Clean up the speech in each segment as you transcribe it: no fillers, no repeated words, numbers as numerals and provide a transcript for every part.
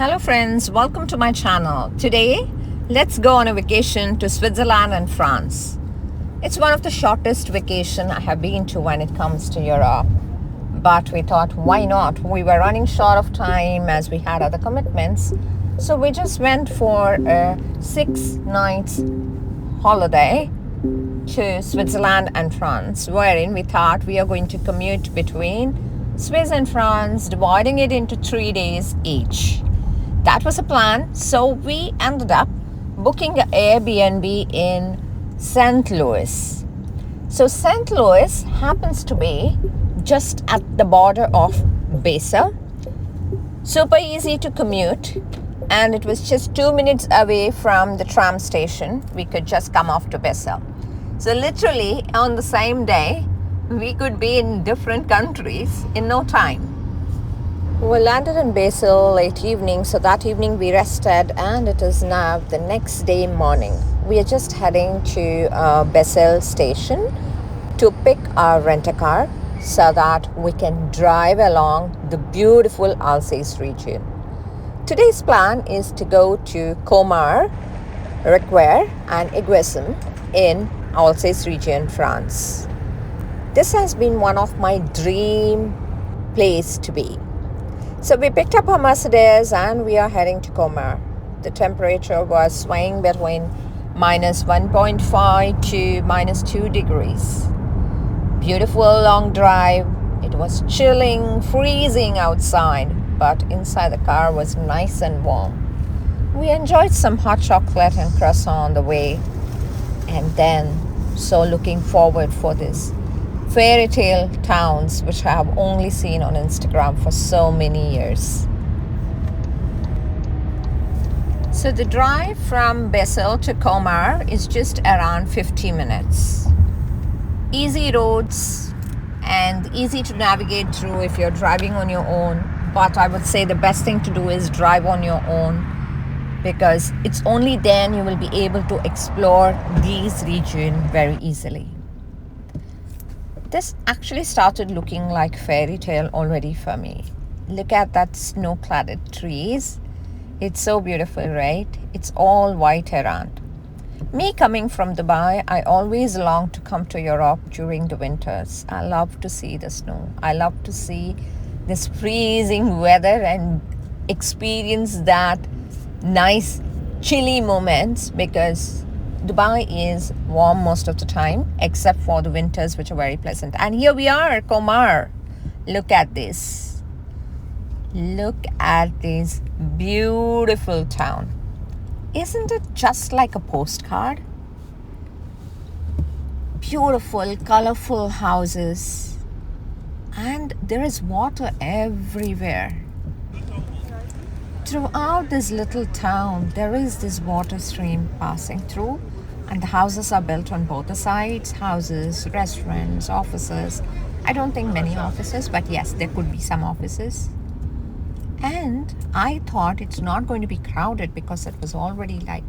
Hello friends, welcome to my channel. Today, let's go on a vacation to Switzerland and France. It's one of the shortest vacation I have been to when it comes to Europe. But we thought, why not? We were running short of time as we had other commitments. So we just went for a 6 nights holiday to Switzerland and France, wherein we thought we are going to commute between Swiss and France, dividing it into 3 days each. That was a plan, so we ended up booking an Airbnb in St. Louis. So St. Louis happens to be just at the border of Basel. Super easy to commute, and it was just 2 minutes away from the tram station. We could just come off to Basel. So literally on the same day, we could be in different countries in no time. We landed in Basel late evening, so that evening we rested, and it is now the next day morning. We are just heading to Basel station to pick our rent-a-car so that we can drive along the beautiful Alsace region. Today's plan is to go to Colmar, Requer and Iguism in Alsace region, France. This has been one of my dream place to be. So we picked up our Mercedes and we are heading to Colmar. The temperature was swaying between minus 1.5 to minus 2 degrees. Beautiful long drive. It was chilling, freezing outside, but inside the car was nice and warm. We enjoyed some hot chocolate and croissant on the way, and then so looking forward for this fairy tale towns which I have only seen on Instagram for so many years. So the drive from Basel to Colmar is just around 50 minutes. Easy roads and easy to navigate through if you're driving on your own. But I would say the best thing to do is drive on your own, because it's only then you will be able to explore these regions very easily. This actually started looking like fairy tale already for me. Look at that snow-cladded trees. It's so beautiful, right? It's all white around. Me coming from Dubai, I always long to come to Europe during the winters. I love to see the snow. I love to see this freezing weather and experience that nice chilly moments, because Dubai is warm most of the time, except for the winters, which are very pleasant. And here we are, Colmar. Look at this. Look at this beautiful town. Isn't it just like a postcard? Beautiful, colorful houses. And there is water everywhere. Throughout this little town, there is this water stream passing through, and the houses are built on both the sides. Houses, restaurants, offices. I don't think many offices, but yes, there could be some offices. And I thought it's not going to be crowded because it was already like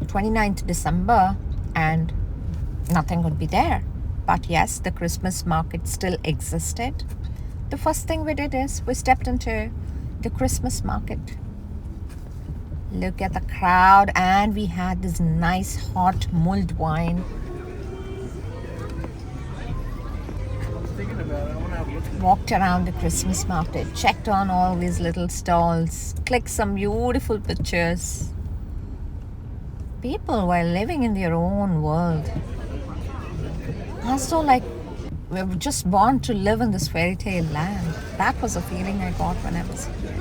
29th December and nothing would be there. But yes, the Christmas market still existed. The first thing we did is we stepped into the Christmas market. Look at the crowd, and we had this nice hot mulled wine. Walked around the Christmas market, checked on all these little stalls, clicked some beautiful pictures. People were living in their own world. As though like we were just born to live in this fairy tale land. That was a feeling I got when I was here.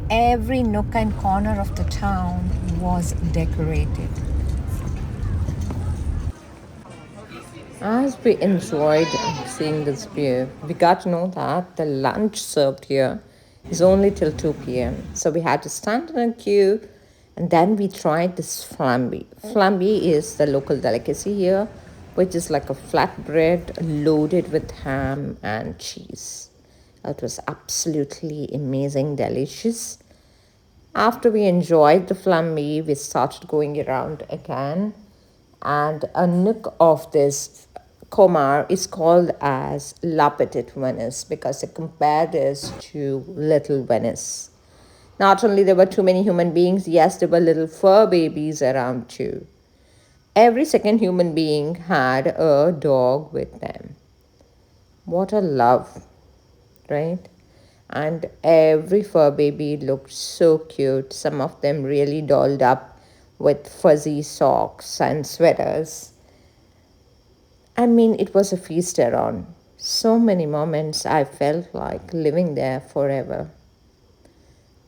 Every nook and corner of the town was decorated. As we enjoyed seeing this view, we got to know that the lunch served here is only till 2 p.m. So we had to stand in a queue, and then we tried this flamby. Flamby is the local delicacy here, which is like a flatbread loaded with ham and cheese. It was absolutely amazing, delicious. After we enjoyed the flamby, we started going around again. And a nook of this Colmar is called as La Petite Venice because they compare this to Little Venice. Not only there were too many human beings, yes, there were little fur babies around too. Every second human being had a dog with them. What a love, right? And every fur baby looked so cute. Some of them really dolled up with fuzzy socks and sweaters. I mean, it was a feast around. So many moments I felt like living there forever.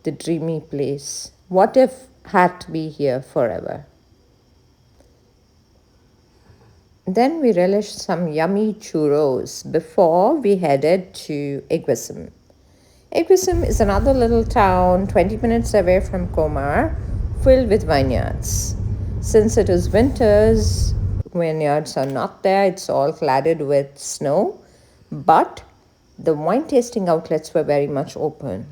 The dreamy place. What if had to be here forever? Then we relished some yummy churros before we headed to Iguassum. Iguassum is another little town 20 minutes away from Comar, filled with vineyards. Since it is winters, vineyards are not there, it's all cladded with snow, but the wine tasting outlets were very much open.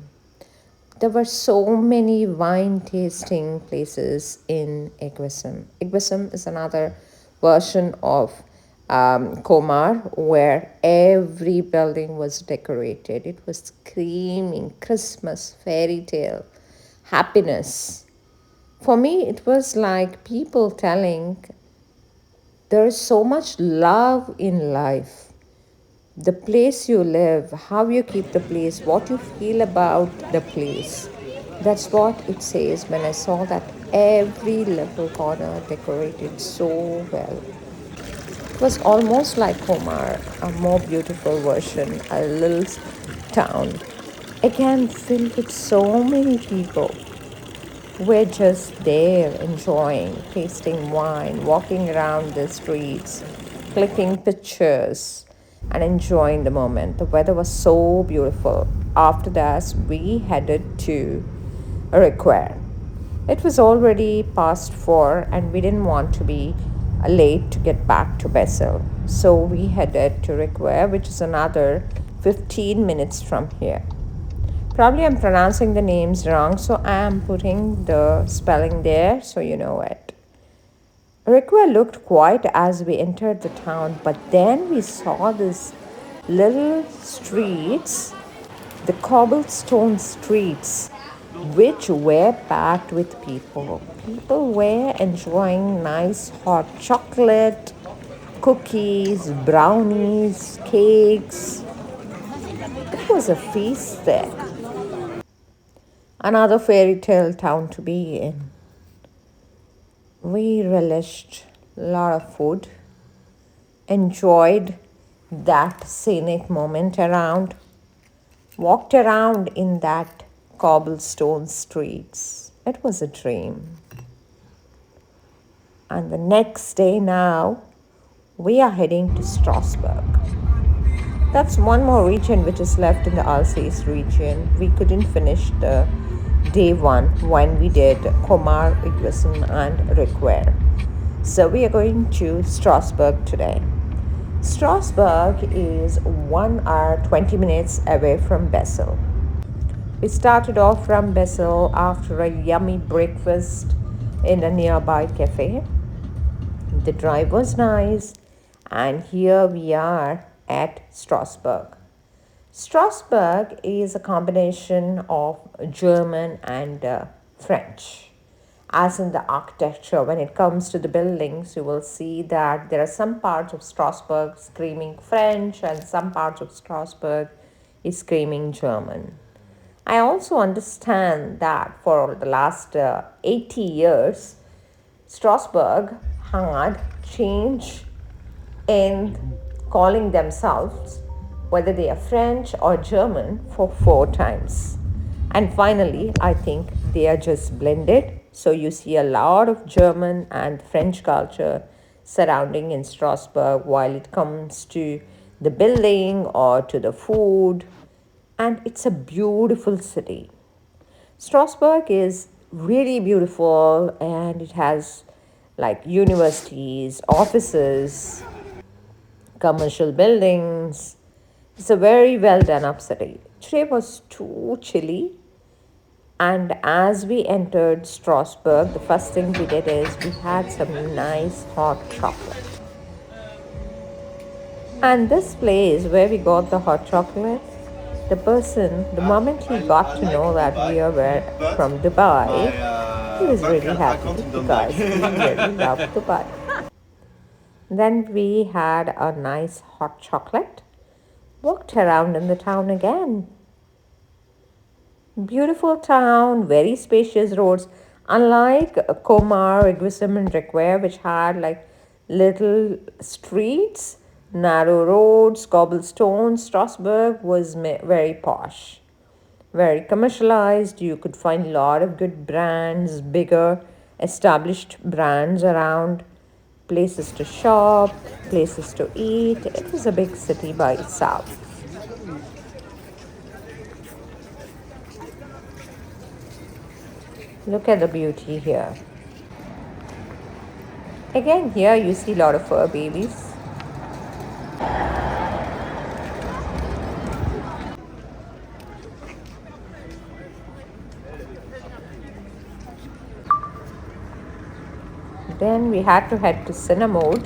There were so many wine tasting places in Iguassum. Iguassum is another version of Komar where every building was decorated. It was screaming Christmas, fairy tale, happiness. For me, it was like people telling there is so much love in life. The place you live, how you keep the place, what you feel about the place. That's what it says when I saw that every little corner decorated so well. It was almost like Homar, a more beautiful version, a little town. Again, filled with so many people. We're just there enjoying, tasting wine, walking around the streets, clicking pictures, and enjoying the moment. The weather was so beautiful. After that, we headed to Require. It was already past 4, and we didn't want to be late to get back to Bessel. So we headed to Require, which is another 15 minutes from here. Probably I'm pronouncing the names wrong, so I am putting the spelling there so you know it. Requa looked quiet as we entered the town, but then we saw these little streets, the cobblestone streets, which were packed with people. People were enjoying nice hot chocolate, cookies, brownies, cakes. It was a feast there. Another fairy tale town to be in. We relished a lot of food, enjoyed that scenic moment around, walked around in that cobblestone streets. It was a dream. And the next day now, we are heading to Strasbourg. That's one more region which is left in the Alsace region. We couldn't finish the day one when we did Comar, Iguassum, and Requer. So we are going to Strasbourg today. Strasbourg is 1 hour 20 minutes away from Bessel. We started off from Bessel after a yummy breakfast in a nearby cafe. The drive was nice, and here we are at Strasbourg. Strasbourg is a combination of German and French. As in the architecture, when it comes to the buildings, you will see that there are some parts of Strasbourg screaming French and some parts of Strasbourg is screaming German. I also understand that for the last 80 years, Strasbourg had changed in calling themselves whether they are French or German for 4 times. And finally, I think they are just blended. So you see a lot of German and French culture surrounding in Strasbourg while it comes to the building or to the food. And it's a beautiful city. Strasbourg is really beautiful and it has like universities, offices, commercial buildings. It's a very well done up city. Today was too chilly, and as we entered Strasbourg, the first thing we did is we had some nice hot chocolate. And this place where we got the hot chocolate, The person, the moment he got to know that we were from Dubai, he was really happy because he really loved Dubai. Then we had a nice hot chocolate, walked around in the town again. Beautiful town, very spacious roads. Unlike Komar, Eguism, and Require, which had like little streets, narrow roads, cobblestones, Strasbourg was very posh, very commercialized. You could find a lot of good brands, bigger, established brands around, places to shop, places to eat. It was a big city by itself. Look at the beauty here. Again, here you see a lot of fur babies. Then we had to head to Cinnamode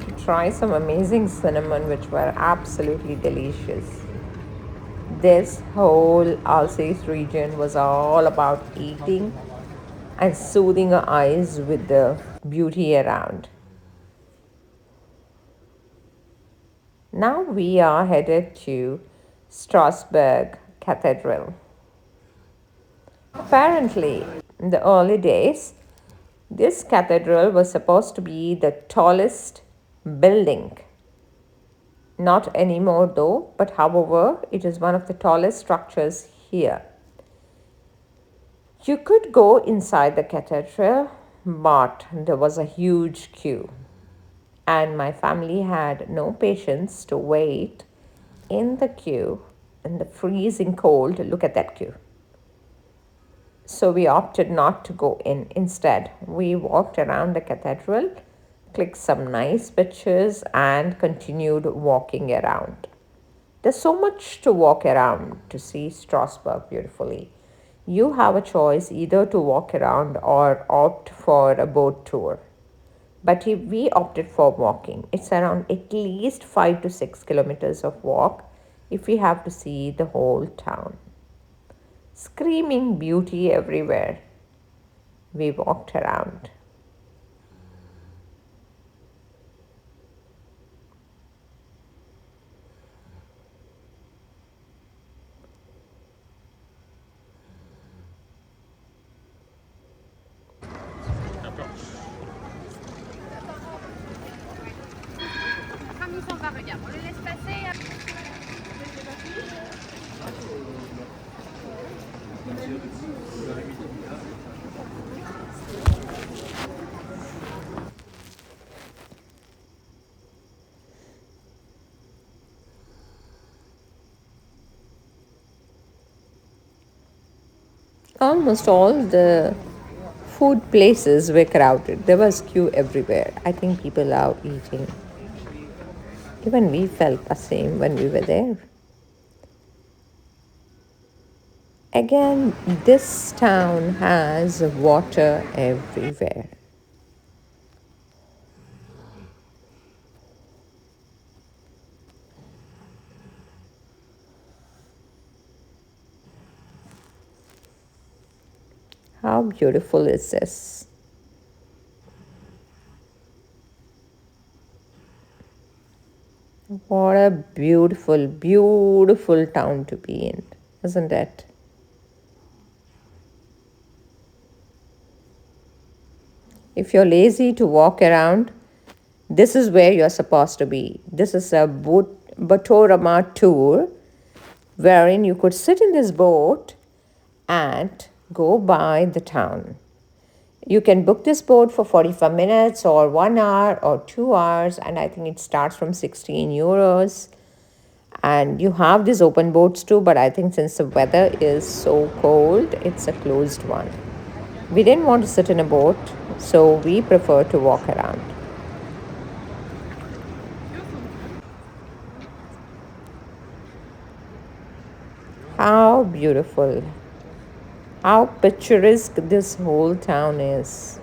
to try some amazing cinnamon, which were absolutely delicious. This whole Alsace region was all about eating and soothing our eyes with the beauty around. Now we are headed to Strasbourg Cathedral. Apparently, in the early days, this cathedral was supposed to be the tallest building. Not anymore though, but however, it is one of the tallest structures here. You could go inside the cathedral, but there was a huge queue, and my family had no patience to wait in the queue in the freezing cold. Look at that queue. So we opted not to go in. Instead, we walked around the cathedral, clicked some nice pictures, and continued walking around. There's so much to walk around to see Strasbourg beautifully. You have a choice either to walk around or opt for a boat tour. But we opted for walking. It's around at least 5 to 6 kilometers of walk if we have to see the whole town. Screaming beauty everywhere. We walked around. Almost all the food places were crowded. There was queue everywhere. I think people are eating. Even we felt the same when we were there. Again, this town has water everywhere. How beautiful is this? What a beautiful, beautiful town to be in, isn't it? If you're lazy to walk around, this is where you're supposed to be. This is a Botorama tour wherein you could sit in this boat and go by the town. You can book this boat for 45 minutes or 1 hour or 2 hours, and I think it starts from 16 euros. And you have these open boats too, but I think since the weather is so cold, it's a closed one. We didn't want to sit in a boat, so we prefer to walk around. How beautiful, how picturesque this whole town is.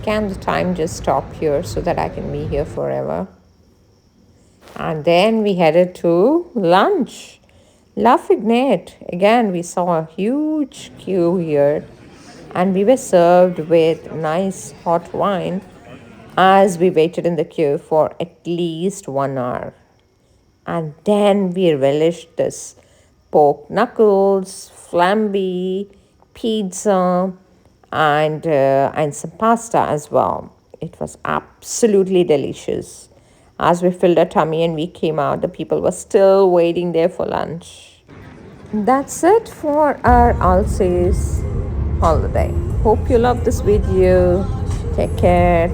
can the time just stop here so that I can be here forever? And then we headed to lunch. La Fignette. Again, we saw a huge queue here, and we were served with nice hot wine as we waited in the queue for at least 1 hour. And then we relished this pork knuckles, flambe, pizza, and some pasta as well. It was absolutely delicious. As we filled our tummy and we came out, the people were still waiting there for lunch. That's it for our Alsace holiday. Hope you love this video. Take care.